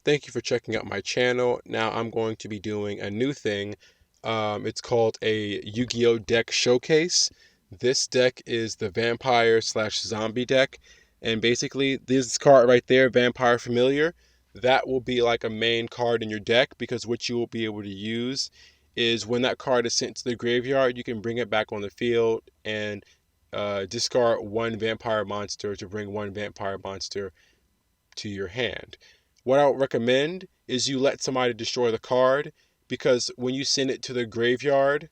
Thank you for checking out my channel. Now I'm going to be doing a new thing. It's called a Yu-Gi-Oh deck showcase. This deck is the vampire slash zombie deck. And basically this card right there, Vampire Familiar, that will be like a main card in your deck, because what you will be able to use is when that card is sent to the graveyard, you can bring it back on the field and discard one vampire monster to bring one vampire monster to your hand. What I would recommend is you let somebody destroy the card, because when you send it to the graveyard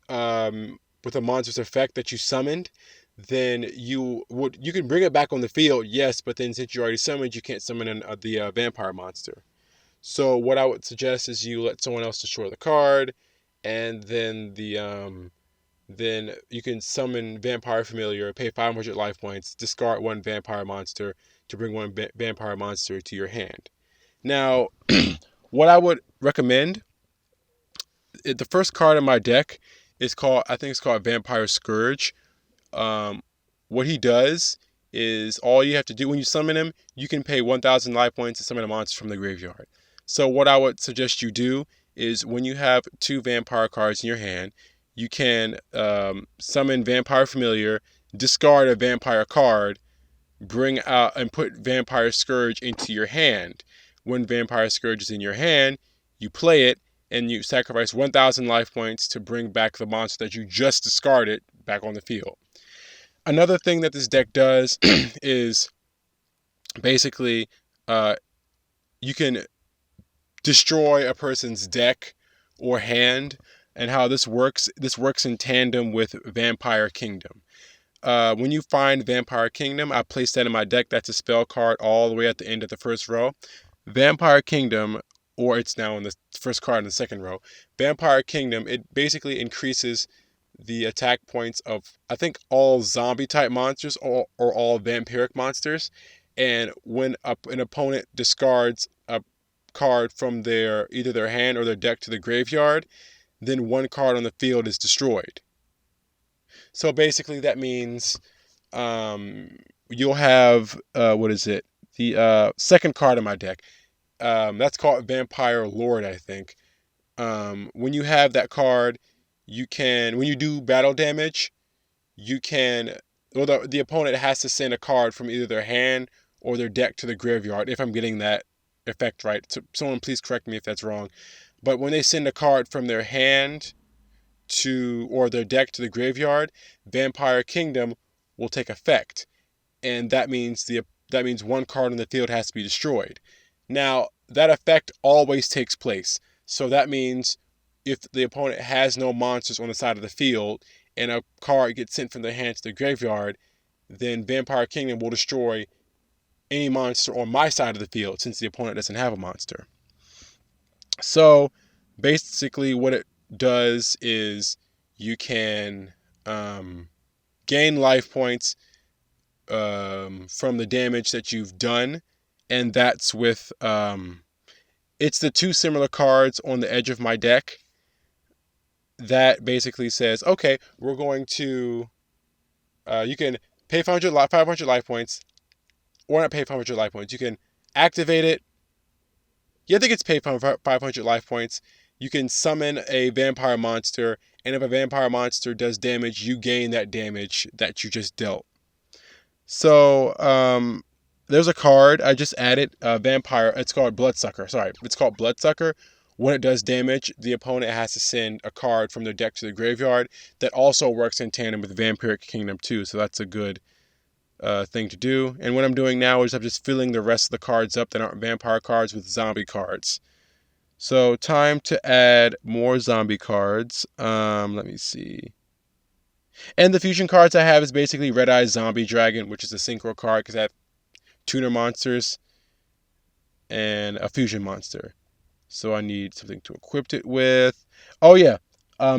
with a monster's effect that you summoned, then you can bring it back on the field, yes, but then since you already summoned, you can't summon the vampire monster. So what I would suggest is you let someone else destroy the card, and then you can summon Vampire Familiar, pay 500 life points, discard one vampire monster to bring one vampire monster to your hand. Now, what I would recommend, the first card in my deck is called, I think it's called Vampire Scourge. Um, what he does is, all you have to do when you summon him, you can pay 1,000 life points to summon a monster from the graveyard. So what I would suggest you do is, when you have two vampire cards in your hand, you can summon Vampire Familiar, discard a vampire card, bring out and put Vampire Scourge into your hand. When Vampire Scourge is in your hand, you play it and you sacrifice 1,000 life points to bring back the monster that you just discarded back on the field. Another thing that this deck does is basically uh, you can destroy a person's deck or hand. And how this works in tandem with Vampire Kingdom. When you find Vampire Kingdom, I place that in my deck. That's a spell card all the way at the end of the first row. Vampire Kingdom, or it's now in the first card in the second row. Vampire Kingdom, it basically increases the attack points of, I think, all zombie type monsters, or all vampiric monsters. And when an opponent discards a card from either their hand or their deck to the graveyard, then one card on the field is destroyed. So basically that means you'll have, what is it? The second card in my deck. That's called Vampire Lord, I think. When you have that card, when you do battle damage, you can, well, the opponent has to send a card from either their hand or their deck to the graveyard, if I'm getting that effect right. So someone please correct me if that's wrong. But when they send a card from their hand or their deck to the graveyard, Vampire Kingdom will take effect, and that means one card on the field has to be destroyed. Now that effect always takes place, so that means if the opponent has no monsters on the side of the field and a card gets sent from their hand to the graveyard, then Vampire Kingdom will destroy any monster on my side of the field, since the opponent doesn't have a monster. So basically what it does is, you can gain life points from the damage that you've done, and that's with it's the two similar cards on the edge of my deck that basically says, okay, we're going to you can pay 500 life points, or not pay 500 life points. You can activate it. You think it's pay 500 life points. You can summon a vampire monster, and if a vampire monster does damage, you gain that damage that you just dealt. So there's a card I just added, vampire. It's called Bloodsucker. Sorry, it's called Bloodsucker. When it does damage, the opponent has to send a card from their deck to the graveyard. That also works in tandem with Vampiric Kingdom too, so that's a good thing to do. And what I'm doing now is I'm just filling the rest of the cards up that aren't vampire cards with zombie cards. So time to add more zombie cards. Let me see. And the fusion cards I have is basically Red Eye Zombie Dragon, which is a synchro card because I have tuner monsters and a fusion monster. So I need something to equip it with. Oh yeah,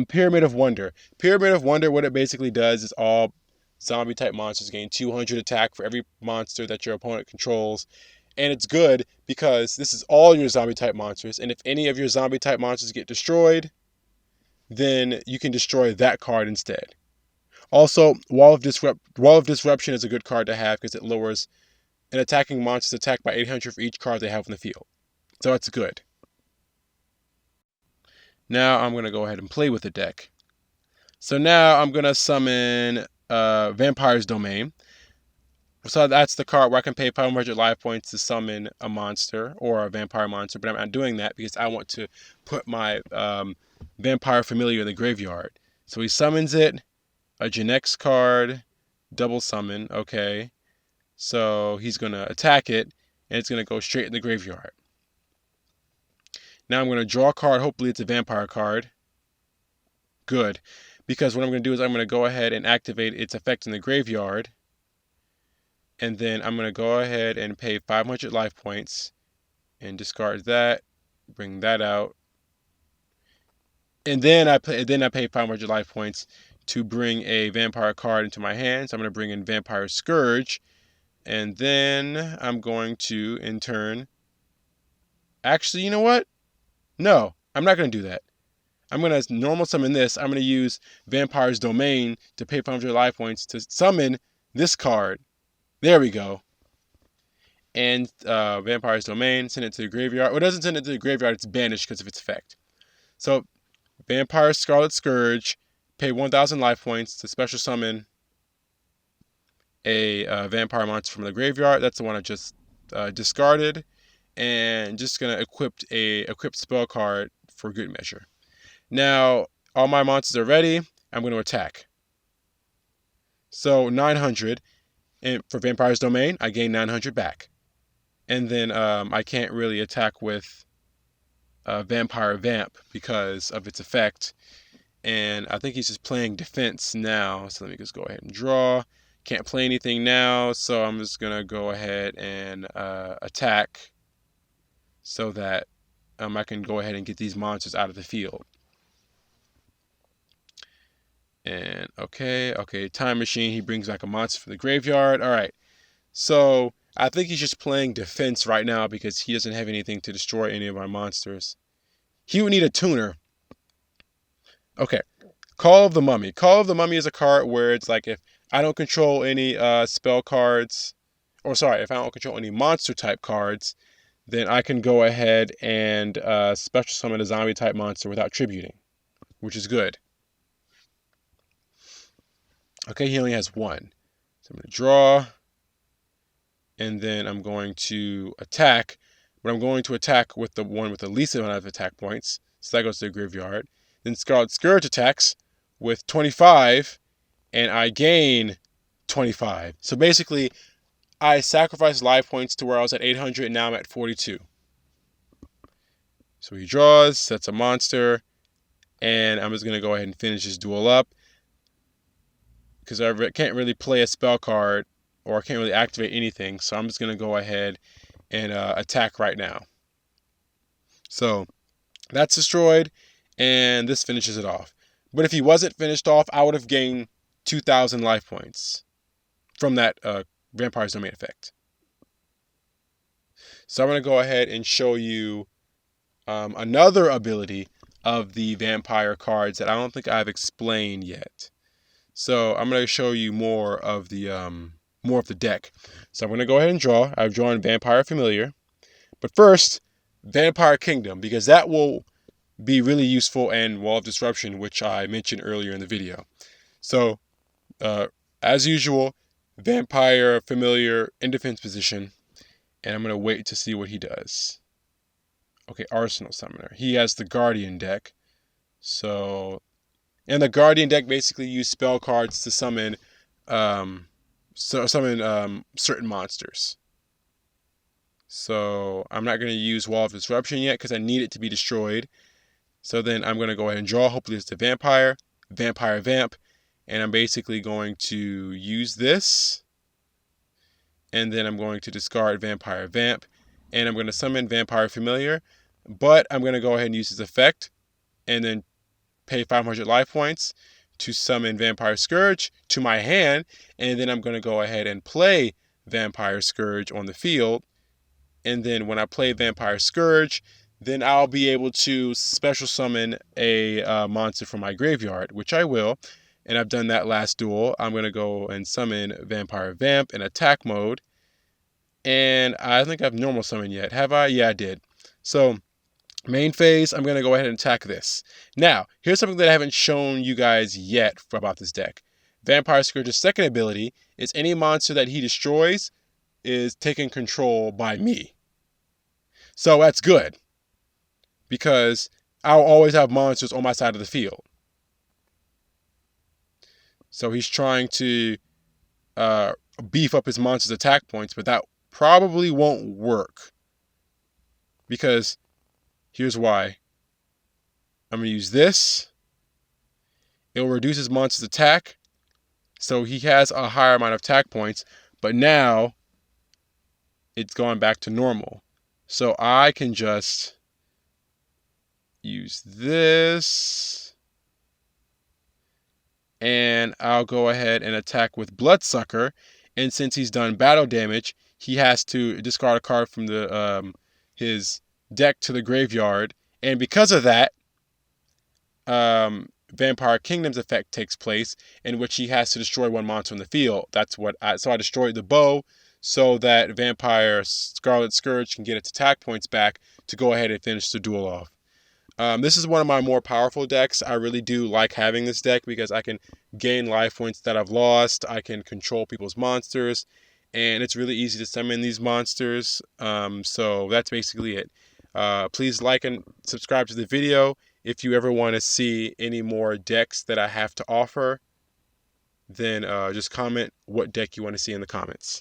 Pyramid of Wonder. Pyramid of Wonder, what it basically does is, all zombie type monsters gain 200 attack for every monster that your opponent controls. And it's good because this is all your zombie type monsters, and if any of your zombie type monsters get destroyed, then you can destroy that card instead. Also, Wall of Disruption is a good card to have because it lowers an attacking monster is attacked by 800 for each card they have in the field. So that's good. Now I'm going to go ahead and play with the deck. So now I'm going to summon Vampire's Domain. So that's the card where I can pay 500 life points to summon a monster or a vampire monster, but I'm not doing that because I want to put my Vampire Familiar in the graveyard. So he summons it, a Genex card, double summon, okay. So he's going to attack it, and it's going to go straight in the graveyard. Now I'm going to draw a card. Hopefully it's a vampire card. Good. Because what I'm going to do is I'm going to go ahead and activate its effect in the graveyard. And then I'm going to go ahead and pay 500 life points and discard that. Bring that out. And then I pay 500 life points to bring a vampire card into my hand. So I'm going to bring in Vampire Scourge. And then I'm going to, in turn... Actually, you know what? No, I'm not going to do that. I'm going to normal summon this. I'm going to use Vampire's Domain to pay 500 life points to summon this card. There we go. And Vampire's Domain, send it to the graveyard. Well, it doesn't send it to the graveyard. It's banished because of its effect. So, Vampire Scarlet Scourge, pay 1,000 life points to special summon a vampire monster from the graveyard. That's the one I just discarded. And just going to equip spell card for good measure. Now, all my monsters are ready. I'm going to attack. So, 900. And for Vampire's Domain, I gain 900 back. And then I can't really attack with Vampire Vamp because of its effect. And I think he's just playing defense now. So let me just go ahead and draw. Can't play anything now, so I'm just going to go ahead and attack so that I can go ahead and get these monsters out of the field. And okay, Time Machine, he brings back a monster from the graveyard. All right, so I think he's just playing defense right now because he doesn't have anything to destroy any of my monsters. He would need a tuner. Okay, Call of the Mummy. Call of the Mummy is a card where it's like if I don't control any spell cards, if I don't control any monster type cards, then I can go ahead and special summon a zombie type monster without tributing, which is good. Okay, he only has one. So I'm going to draw, and then I'm going to attack, but I'm going to attack with the one with the least amount of attack points, so that goes to the graveyard. Then Scarlet Scourge attacks with 25, and I gain 25. So basically, I sacrificed life points to where I was at 800, and now I'm at 42. So he draws, sets a monster, and I'm just going to go ahead and finish this duel up. Because I can't really play a spell card, or I can't really activate anything, so I'm just going to go ahead and attack right now. So that's destroyed, and this finishes it off. But if he wasn't finished off, I would have gained 2,000 life points from that Vampire's Domain effect. So I'm going to go ahead and show you another ability of the vampire cards that I don't think I've explained yet. So I'm going to show you more of the deck. So I'm going to go ahead and draw. I've drawn Vampire Familiar. But first, Vampire Kingdom, because that will be really useful, and Wall of Disruption, which I mentioned earlier in the video. So, as usual, Vampire Familiar in defense position. And I'm going to wait to see what he does. Okay, Arsenal Summoner. He has the Guardian deck. So... And the Guardian deck basically uses spell cards to summon certain monsters. So I'm not going to use Wall of Disruption yet because I need it to be destroyed. So then I'm going to go ahead and draw. Hopefully it's the Vampire Vamp. And I'm basically going to use this. And then I'm going to discard Vampire Vamp. And I'm going to summon Vampire Familiar. But I'm going to go ahead and use his effect. And then pay 500 life points to summon Vampire Scourge to my hand, and then I'm going to go ahead and play Vampire Scourge on the field. And then when I play Vampire Scourge, then I'll be able to special summon a monster from my graveyard, which I will. And I've done that last duel. I'm going to go and summon Vampire Vamp in attack mode. And I think I've normal summoned yet. Have I? Yeah, I did. So main phase, I'm going to go ahead and attack this. Now, here's something that I haven't shown you guys yet about this deck. Vampire Scourge's second ability is any monster that he destroys is taken control by me. So that's good, because I'll always have monsters on my side of the field. So he's trying to beef up his monster's attack points, but that probably won't work. Because here's why. I'm going to use this. It will reduce his monster's attack, so he has a higher amount of attack points, but now it's gone back to normal. So I can just use this, and I'll go ahead and attack with Bloodsucker. And since he's done battle damage, he has to discard a card from his deck to the graveyard. And because of that, Vampire Kingdom's effect takes place, in which he has to destroy one monster on the field. So I destroyed the bow so that Vampire Scarlet Scourge can get its attack points back to go ahead and finish the duel off. This is one of my more powerful decks. I really do like having this deck because I can gain life points that I've lost. I can control people's monsters, and it's really easy to summon these monsters. So that's basically it. Please like and subscribe to the video. If you ever want to see any more decks that I have to offer, then just comment what deck you want to see in the comments.